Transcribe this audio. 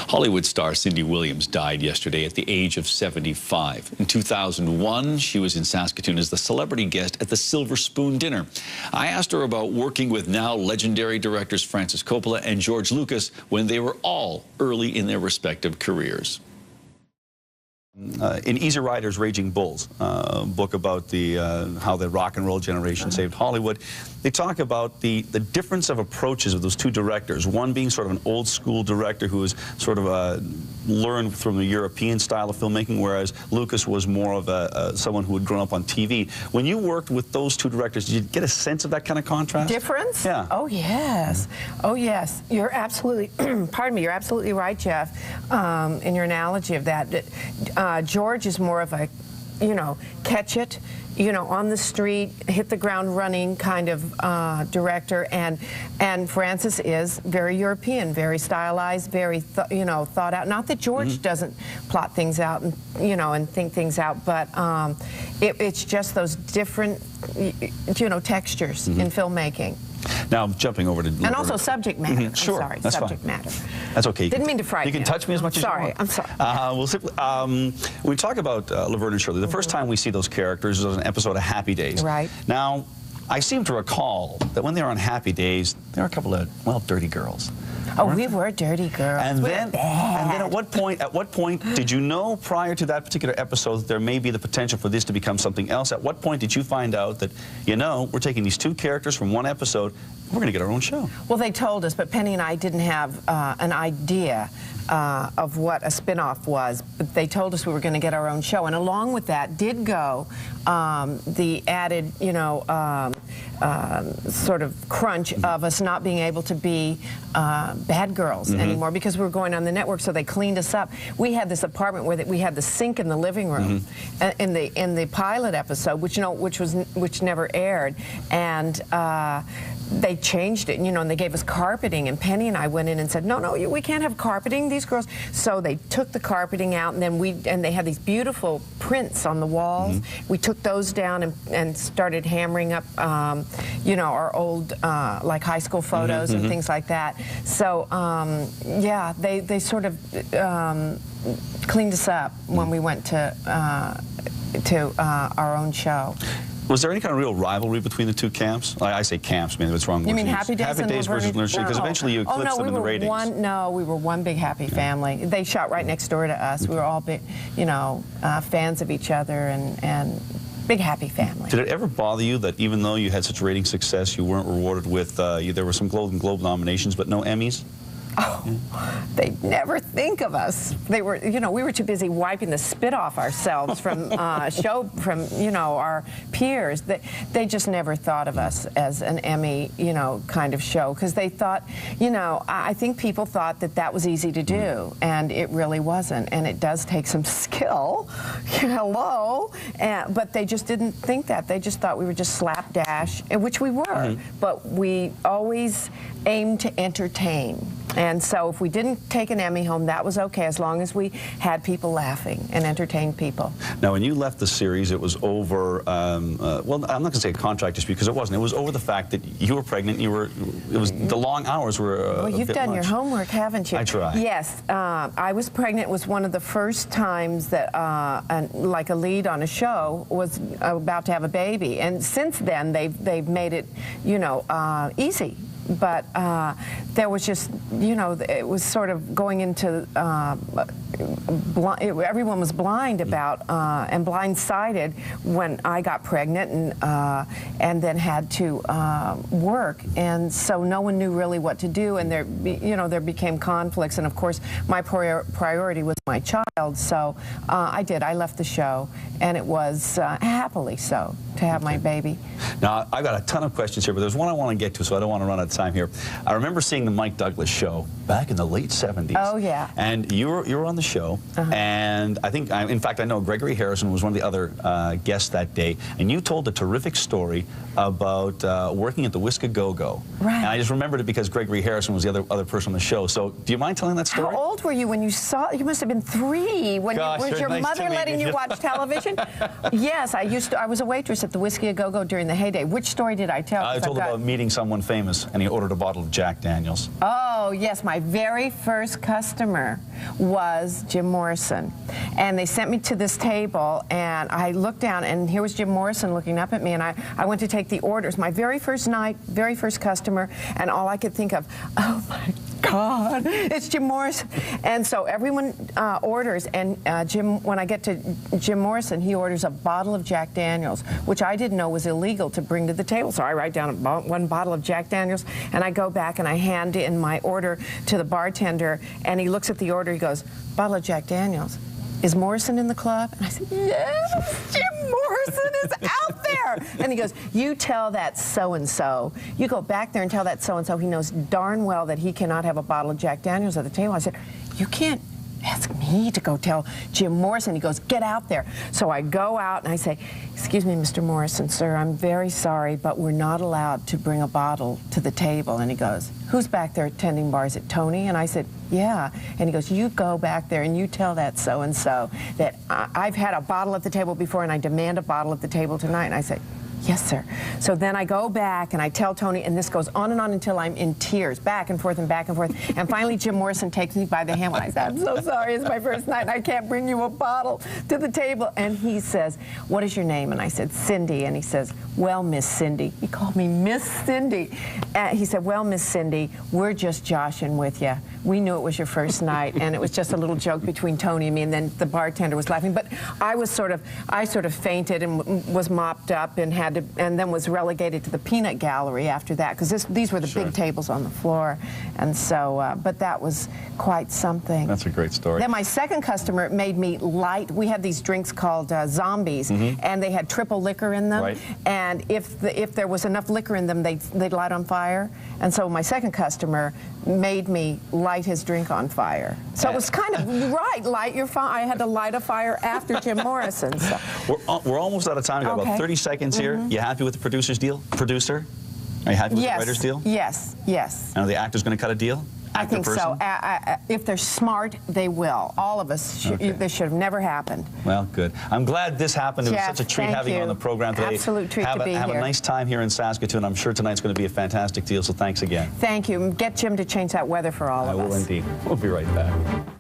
Hollywood star Cindy Williams died yesterday at the age of 75. In 2001, she was in Saskatoon as the celebrity guest at the Silver Spoon dinner. I asked her about working with now legendary directors Francis Coppola and George Lucas when they were all early in their respective careers. In Easy Rider's Raging Bulls, a book about how the rock and roll generation saved Hollywood, they talk about the difference of approaches of those two directors. One being sort of an old school director who was sort of learned from the European style of filmmaking, whereas Lucas was more of someone who had grown up on TV. When you worked with those two directors, did you get a sense of that kind of contrast? Difference? Yeah. Oh, yes. Oh, yes. You're absolutely, pardon me, you're absolutely right, Jeff, in your analogy of that. George is more of a, catch it, on the street, hit the ground running kind of director, and Francis is very European, very stylized, very thought out. Not that George doesn't plot things out and and think things out, but it's just those different textures in filmmaking. Now, jumping over to... And also subject matter. Sure, I'm sorry, that's subject fine. matter. That's okay. Didn't mean to frighten you. You can touch me as much as you want. I'm sorry. We'll simply, when we talk about Laverne and Shirley, the first time we see those characters was an episode of Happy Days. Right. Now, I seem to recall that when they were on Happy Days, there were a couple of, well, dirty girls. Oh, we were dirty girls. And then at what point did you know prior to that particular episode that there may be the potential for this to become something else? At what point did you find out that, we're taking these two characters from one episode, we're going to get our own show? Well, they told us, but Penny and I didn't have an idea of what a spinoff was, but they told us we were going to get our own show. And along with that did go the added, sort of crunch of us not being able to be bad girls anymore because we were going on the network, so they cleaned us up. We had this apartment where we had the sink in the living room in the pilot episode, which never aired, and they changed it, and they gave us carpeting, and Penny and I went in and said, no, we can't have carpeting, these girls. So they took the carpeting out, and then they had these beautiful prints on the walls. We took those down and started hammering up, our old, like high school photos and things like that. So, yeah, they sort of cleaned us up when we went to our own show. Was there any kind of real rivalry between the two camps? I say camps, maybe it's wrong. You mean Happy Days and versus Laverne and Shirley? Because eventually you eclipsed them in the ratings. No, we were one big happy family. They shot right next door to us. We were all big, fans of each other and big happy family. Did it ever bother you that even though you had such rating success, you weren't rewarded with, there were some Golden Globe nominations, but no Emmys? Oh, they'd never think of us. They were, we were too busy wiping the spit off ourselves from our peers. They just never thought of us as an Emmy, kind of show, because they thought, I think people thought that was easy to do, and it really wasn't. And it does take some skill, but they just didn't think that. They just thought we were just slapdash, which we were, but we always aimed to entertain. And so if we didn't take an Emmy home, that was okay, as long as we had people laughing and entertained people. Now, when you left the series, it was over, well, I'm not going to say a contract dispute, because it wasn't. It was over the fact that you were pregnant. The long hours were well, you've done your homework, haven't you? I tried. Yes. I was pregnant. It was one of the first times that, like a lead on a show, was about to have a baby. And since then, they've made it, easy. But there was just, it was sort of going into, everyone was blind about, and blindsided when I got pregnant and then had to work. And so no one knew really what to do, and there became conflicts. And of course, my priority was my child, so I left the show, and it was happily so to have my baby. Now, I've got a ton of questions here, but there's one I want to get to, so I don't want to run out of time here. I remember seeing the Mike Douglas show back in the late 70s. Oh, yeah. And you were on the show, and I think, in fact, I know Gregory Harrison was one of the other guests that day, and you told a terrific story about working at the Whisk-A-Go-Go. Right. And I just remembered it because Gregory Harrison was the other person on the show. So, do you mind telling that story? How old were you when you saw? You must have been 3 when was your mother letting you watch television? Yes, I was a waitress at the Whisk-A-Go-Go during the heyday. Which story did I tell? I told about meeting someone famous, and he you ordered a bottle of Jack Daniels. Oh, yes. My very first customer was Jim Morrison. And they sent me to this table, and I looked down, and here was Jim Morrison looking up at me, and I went to take the orders. My very first night, very first customer, and all I could think of, oh, my God, it's Jim Morrison. And so everyone orders, and when I get to Jim Morrison, he orders a bottle of Jack Daniels, which I didn't know was illegal to bring to the table. So I write down one bottle of Jack Daniels, and I go back and I hand in my order to the bartender, and he looks at the order, he goes, bottle of Jack Daniels. Is Morrison in the club? And I said, yes, Jim Morrison is out there. And he goes, you tell that so-and-so. You go back there and tell that so-and-so. He knows darn well that he cannot have a bottle of Jack Daniels at the table. I said, you can't ask me to go tell Jim Morrison. He goes, get out there. So I go out and I say, excuse me, Mr. Morrison, sir, I'm very sorry, but we're not allowed to bring a bottle to the table. And he goes, who's back there attending bar? Is it Tony? And I said, yeah. And he goes, you go back there and you tell that so-and-so that I've had a bottle at the table before and I demand a bottle at the table tonight. And I say, yes, sir. So then I go back and I tell Tony, and this goes on and on until I'm in tears, back and forth and back and forth. And finally, Jim Morrison takes me by the hand when I say, I'm so sorry, it's my first night and I can't bring you a bottle to the table. And he says, what is your name? And I said, Cindy. And he says, well, Miss Cindy. He called me Miss Cindy. He said, well, Miss Cindy, we're just joshing with you. We knew it was your first night, and it was just a little joke between Tony and me, and then the bartender was laughing. But I sort of fainted and was mopped up and and then was relegated to the peanut gallery after that, because these were the big tables on the floor. And so, but that was quite something. That's a great story. Then my second customer made me light. We had these drinks called zombies, and they had triple liquor in them. Right. And if there was enough liquor in them, they'd light on fire. And so my second customer made me light his drink on fire. So it was kind of, light your fire. I had to light a fire after Jim Morrison. So. We're almost out of time. We've got about 30 seconds here. You happy with the producer's deal? Producer? Are you happy with the writer's deal? Yes, yes. And are the actors going to cut a deal? I think so. If they're smart, they will. All of us, this should have never happened. Well, good. I'm glad this happened. It was Jeff, such a treat having you on the program today. Absolute treat to be here. Have a nice time here in Saskatoon. I'm sure tonight's going to be a fantastic deal, so thanks again. Thank you. Get Jim to change that weather for all of us. I will indeed. We'll be right back.